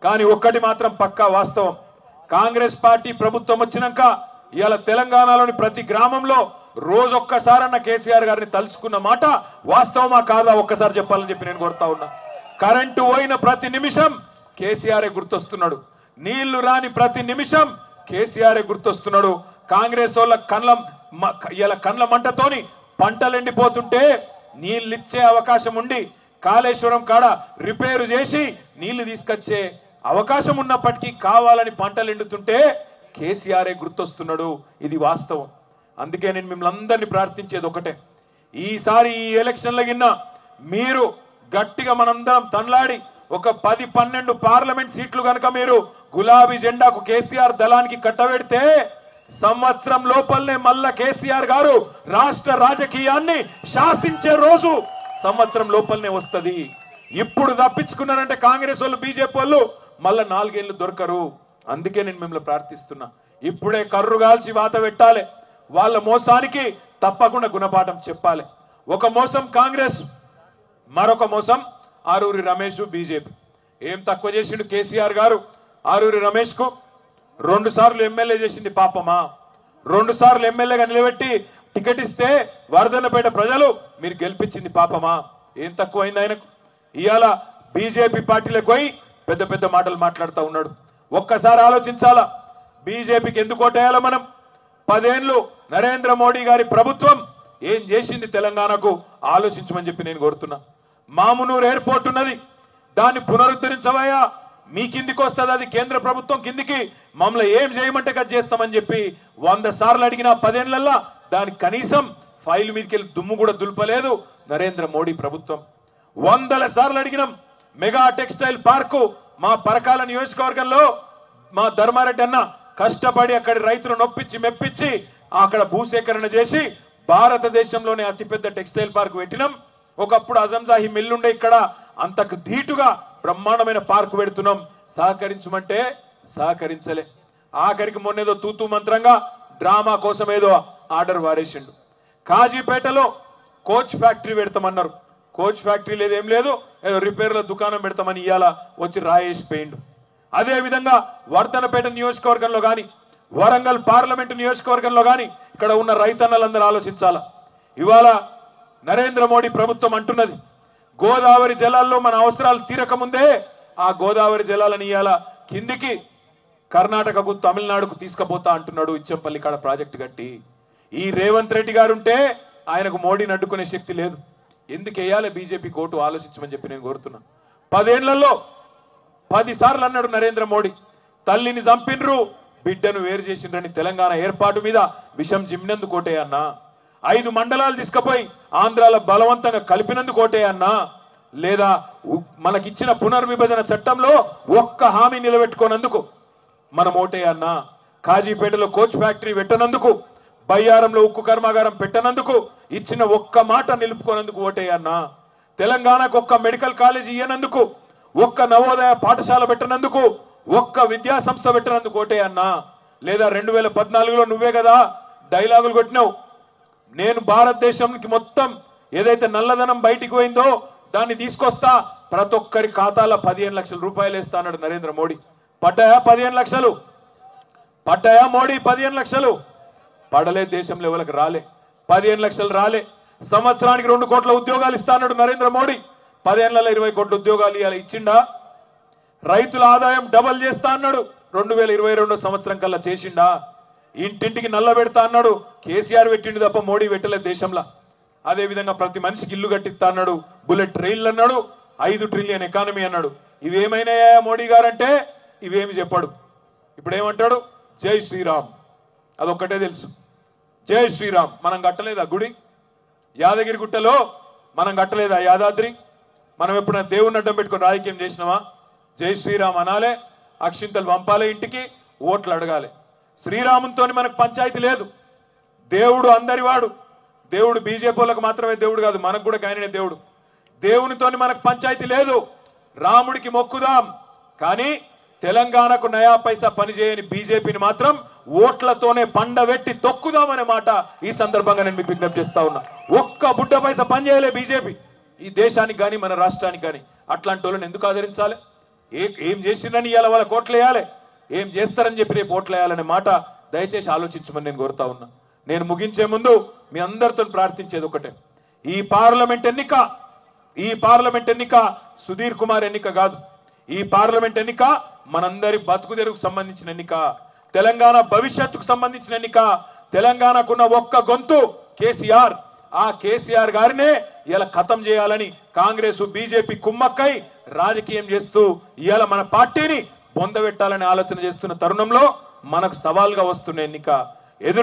కానీ ఒక్కటి మాత్రం పక్కా వాస్తవం, కాంగ్రెస్ పార్టీ ప్రభుత్వం వచ్చినాక ఇవాళ తెలంగాణలోని ప్రతి గ్రామంలో రోజొక్కసారన్న కేసీఆర్ గారిని తలుచుకున్న మాట వాస్తవమా కాదా ఒక్కసారి చెప్పాలని చెప్పి నేను కోరుతా ఉన్నా. కరెంటు పోయిన ప్రతి నిమిషం కేసీఆర్ గుర్తొస్తున్నాడు, నీళ్లు రాని ప్రతి నిమిషం కేసీఆర్ గుర్తొస్తున్నాడు. కాంగ్రెస్ వాళ్ళ కండ్ల మంటతోని పంటలు ఎండిపోతుంటే నీళ్ళిచ్చే అవకాశం ఉండి కాళేశ్వరం కాడ రిపేరు చేసి నీళ్లు తీసుకొచ్చే అవకాశం ఉన్నప్పటికీ కావాలని పంటలు ఎండుతుంటే కేసీఆర్ గుర్తొస్తున్నాడు. ఇది వాస్తవం. అందుకే నేను మిమ్మల్ని అందరినీ ప్రార్థించేది ఒకటే, ఈసారి ఈ ఎలక్షన్ల గిన్న మీరు గట్టిగా మనందరం తన్లాడి ఒక 10-12 పార్లమెంట్ సీట్లు కనుక మీరు గులాబీ జెండాకు కేసీఆర్ దళానికి కట్టబెడితే సంవత్సరం లోపలనే మళ్ళా కేసీఆర్ గారు రాష్ట్ర రాజకీయాన్ని శాసించే రోజు సంవత్సరం లోపలనే వస్తుంది. ఇప్పుడు తప్పించుకున్నారంటే కాంగ్రెస్ వాళ్ళు బీజేపీ వాళ్ళు మళ్ళా 4 ఏళ్ళు దొరకరు. అందుకే నేను మిమ్మల్ని ప్రార్థిస్తున్నా, ఇప్పుడే కర్రు కాల్చి వాత పెట్టాలి, వాళ్ళ మోసానికి తప్పకుండా గుణపాఠం చెప్పాలి. ఒక మోసం కాంగ్రెస్, మరొక మోసం ఆరూరి రమేష్ బీజేపీ. ఏం తక్కువ చేసిండు కేసీఆర్ గారు ఆరూరి రమేష్ కు? 2 సార్లు ఎమ్మెల్యే చేసింది పాపమా? 2 సార్లు ఎమ్మెల్యేగా నిలబెట్టి టికెట్ ఇస్తే వర్ధన్నపేట ప్రజలు మీరు గెలిపించింది పాపమా? ఏం తక్కువైంది ఆయనకు? ఇవాళ బీజేపీ పార్టీలకు పోయి పెద్ద పెద్ద మాటలు మాట్లాడుతూ ఉన్నాడు. ఒక్కసారి ఆలోచించాలా, బీజేపీకి ఎందుకు ఓటేయాలా మనం? 10 ఏళ్ళు నరేంద్ర మోడీ గారి ప్రభుత్వం ఏం చేసింది తెలంగాణకు ఆలోచించమని చెప్పి నేను కోరుతున్నా. మామునూరు ఎయిర్పోర్ట్ ఉన్నది, దాన్ని పునరుద్ధరించవయ్యా, మీ కిందికి వస్తుంది, అది కేంద్ర ప్రభుత్వం కిందికి, మమ్మల్ని ఏం చేయమంటే కట్ చేస్తామని చెప్పి 100 సార్లు అడిగిన 10 ఏళ్లలో దానికి కనీసం ఫైల్ మీదకి వెళ్ళి దుమ్ము కూడా దులపలేదు నరేంద్ర మోడీ ప్రభుత్వం. 100 సార్లు అడిగినాం మెగా టెక్స్టైల్ పార్కు మా పరకాల నియోజకవర్గంలో మా ధర్మారెడ్డి అన్న కష్టపడి అక్కడి రైతులు నొప్పించి మెప్పించి అక్కడ భూసేకరణ చేసి భారతదేశంలోనే అతిపెద్ద టెక్స్టైల్ పార్క్ పెట్టినాం. ఒకప్పుడు అజంజాహి మిల్లుండే ఇక్కడ, అంతకు ధీటుగా బ్రహ్మాండమైన పార్కు పెడుతున్నాం. సహకరించమంటే సహకరించలే. ఆఖరికి మొన్నేదో తూతూ మంత్రంగా డ్రామా కోసం ఏదో ఆర్డర్ వారేసిండు. కాజీపేటలో కోచ్ ఫ్యాక్టరీ పెడతామన్నారు, కోచ్ ఫ్యాక్టరీ లేదేం లేదు, ఏదో రిపేర్ల దుకాణం పెడతామని ఇవాళ వచ్చి రాయేసి పోయిండు. అదే విధంగా వర్ధనపేట నియోజకవర్గంలో కానీ వరంగల్ పార్లమెంటు నియోజకవర్గంలో కానీ ఇక్కడ ఉన్న రైతన్నలందరూ ఆలోచించాలా. ఇవాళ నరేంద్ర మోడీ ప్రభుత్వం అంటున్నది గోదావరి జలాల్లో మన అవసరాలు తీరకముందే ఆ గోదావరి జలాలను ఇవాళ కిందికి కర్ణాటకకు తమిళనాడుకు తీసుకుపోతా అంటున్నాడు. ఇచ్చంపల్లి కాడ ప్రాజెక్టు కట్టి ఈ రేవంత్ రెడ్డి గారు ఉంటే ఆయనకు మోడీని అడ్డుకునే శక్తి లేదు. ఎందుకు వేయాలి బీజేపీ కోటు ఆలోచించమని చెప్పి నేను కోరుతున్నా. 10 ఏళ్లలో 10 సార్లు అన్నాడు నరేంద్ర మోడీ, తల్లిని చంపిన్రు బిడ్డను వేరు చేసిండ్రని తెలంగాణ ఏర్పాటు మీద విషం జిమ్మినందుకు కోటే అన్నా, 5 మండలాలు తీసుకుపోయి ఆంధ్రాలో బలవంతంగా కలిపినందుకు కోటే అన్నా, లేదా మనకిచ్చిన పునర్విభజన చట్టంలో ఒక్క హామీ నిలబెట్టుకోనందుకు మనం ఓటే అన్నా, కాజీపేటలో కోచ్ ఫ్యాక్టరీ పెట్టనందుకు, బయ్యారంలో ఉక్కు కర్మాగారం పెట్టనందుకు, ఇచ్చిన ఒక్క మాట నిలుపుకోనందుకు ఓటే అన్నా, తెలంగాణకు ఒక్క మెడికల్ కాలేజ్ ఇయ్యనందుకు, ఒక్క నవోదయ పాఠశాల పెట్టనందుకు, ఒక్క విద్యా సంస్థ పెట్టనందుకు ఓటే అన్నా, లేదా 2014లో నువ్వే కదా డైలాగులు కొట్టినావు, నేను భారతదేశానికి మొత్తం ఏదైతే నల్లధనం బయటికి పోయిందో దాన్ని తీసుకొస్తా, ప్రతి ఒక్కరి ఖాతాలో 15 లక్షల రూపాయలు వేస్తా అన్నాడు నరేంద్ర మోడీ. పడ్డాయా 15 లక్షలు? పడ్డాయా మోడీ 15 లక్షలు? పడలే, దేశంలో ఎవరికి రాలే, 15 లక్షలు రాలే. సంవత్సరానికి 2 కోట్ల ఉద్యోగాలు ఇస్తా అన్నాడు నరేంద్ర మోడీ, 10 ఏళ్లలో 20 కోట్ల ఉద్యోగాలు ఇవ్వాలి, ఇచ్చిండా? రైతుల ఆదాయం డబల్ చేస్తా అన్నాడు, 2022 సంవత్సరం కల్లా చేసిండా? ఇంటింటికి నల్ల పెడతా అన్నాడు, కేసీఆర్ పెట్టిండు తప్ప మోడీ పెట్టలేదు దేశంలో. అదేవిధంగా ప్రతి మనిషికి ఇల్లు కట్టిస్తా అన్నాడు, బుల్లెట్ ట్రైన్లు అన్నాడు, 5 ట్రిలియన్ ఎకానమీ అన్నాడు. ఇవేమైనాయా మోడీ గారంటే ఇవేమి చెప్పాడు. ఇప్పుడు ఏమంటాడు? జై శ్రీరామ్, అదొక్కటే తెలుసు, జై శ్రీరామ్. మనం కట్టలేదా గుడి? యాదగిరి గుట్టలో మనం కట్టలేదా యాదాద్రి? మనం ఎప్పుడైనా దేవుని అడ్డం పెట్టుకుని రాజకీయం చేసినావా? జై శ్రీరామ్ అనాలే, అక్షింతలు పంపాలే, ఇంటికి ఓట్లు అడగాలి. శ్రీరాముతో మనకు పంచాయతీ లేదు. దేవుడు అందరివాడు, దేవుడు బీజేపీ వాళ్ళకు మాత్రమే దేవుడు కాదు, మనకు కూడా ఆయననే దేవుడు. దేవునితో మనకు పంచాయతీ లేదు, రాముడికి మొక్కుదాం. కానీ తెలంగాణకు నయా పైసా పనిచేయని బీజేపీని మాత్రం ఓట్లతోనే పండబెట్టి తొక్కుదామనే మాట ఈ సందర్భంగా నేను మీకు విజ్ఞప్తి చేస్తా ఉన్నా. ఒక్క బుడ్డ పైసా పనిచేయలే బీజేపీ ఈ దేశానికి కానీ మన రాష్ట్రానికి కానీ. అట్లాంటి వాళ్ళని ఎందుకు ఆదరించాలి? ఏం చేసిందని ఇవాళ వాళ్ళ ఓట్లేయాలి, ఏం చేస్తారని చెప్పి రేపు ఓట్లేయాలనే మాట దయచేసి ఆలోచించమని నేను కోరుతా ఉన్నా. నేను ముగించే ముందు మీ అందరితో ప్రార్థించేది ఒకటే, ఈ పార్లమెంట్ ఎన్నిక సుధీర్ కుమార్ ఎన్నిక కాదు. ఈ పార్లమెంట్ ఎన్నిక మనందరి బతుకు తెరువుకు సంబంధించిన ఎన్నిక, తెలంగాణ భవిష్యత్తుకు సంబంధించిన ఎన్నిక. తెలంగాణకున్న ఒక్క గొంతు కేసీఆర్. ఆ కేసీఆర్ గారినే ఇలా ఖతం చేయాలని కాంగ్రెస్ బీజేపీ కుమ్మక్కై రాజకీయం చేస్తూ ఇవాళ మన పార్టీని బొందబెట్టాలని ఆలోచన చేస్తున్న తరుణంలో మనకు సవాల్గా వస్తున్న ఎన్నిక